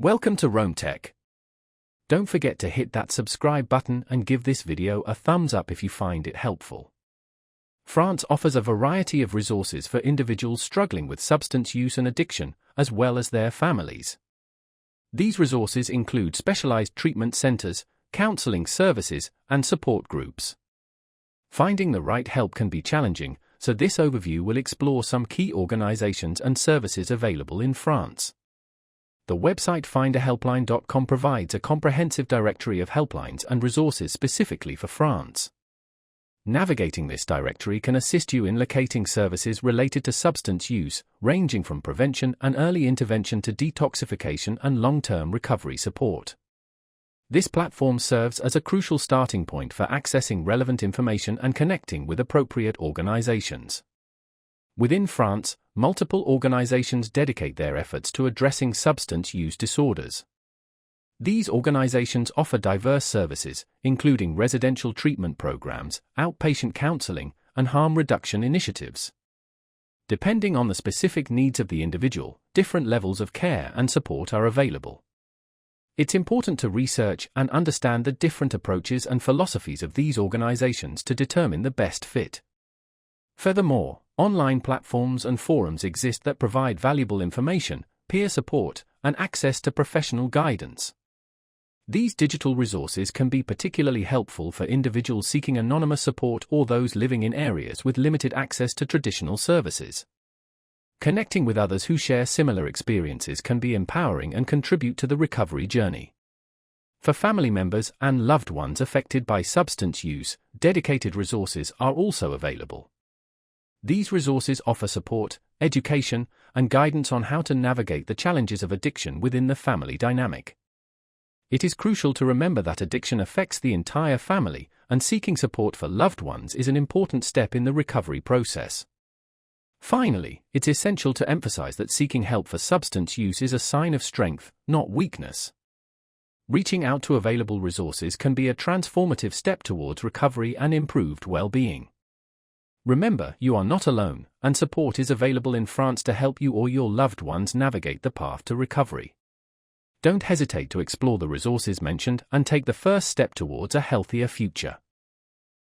Welcome to Rome Tech. Don't forget to hit that subscribe button and give this video a thumbs up if you find it helpful. France offers a variety of resources for individuals struggling with substance use and addiction, as well as their families. These resources include specialized treatment centers, counseling services, and support groups. Finding the right help can be challenging, so this overview will explore some key organizations and services available in France. The website findahelpline.com provides a comprehensive directory of helplines and resources specifically for France. Navigating this directory can assist you in locating services related to substance use, ranging from prevention and early intervention to detoxification and long-term recovery support. This platform serves as a crucial starting point for accessing relevant information and connecting with appropriate organizations. Within France, multiple organizations dedicate their efforts to addressing substance use disorders. These organizations offer diverse services, including residential treatment programs, outpatient counseling, and harm reduction initiatives. Depending on the specific needs of the individual, different levels of care and support are available. It's important to research and understand the different approaches and philosophies of these organizations to determine the best fit. Furthermore, online platforms and forums exist that provide valuable information, peer support, and access to professional guidance. These digital resources can be particularly helpful for individuals seeking anonymous support or those living in areas with limited access to traditional services. Connecting with others who share similar experiences can be empowering and contribute to the recovery journey. For family members and loved ones affected by substance use, dedicated resources are also available. These resources offer support, education, and guidance on how to navigate the challenges of addiction within the family dynamic. It is crucial to remember that addiction affects the entire family, and seeking support for loved ones is an important step in the recovery process. Finally, it's essential to emphasize that seeking help for substance use is a sign of strength, not weakness. Reaching out to available resources can be a transformative step towards recovery and improved well-being. Remember, you are not alone, and support is available in France to help you or your loved ones navigate the path to recovery. Don't hesitate to explore the resources mentioned and take the first step towards a healthier future.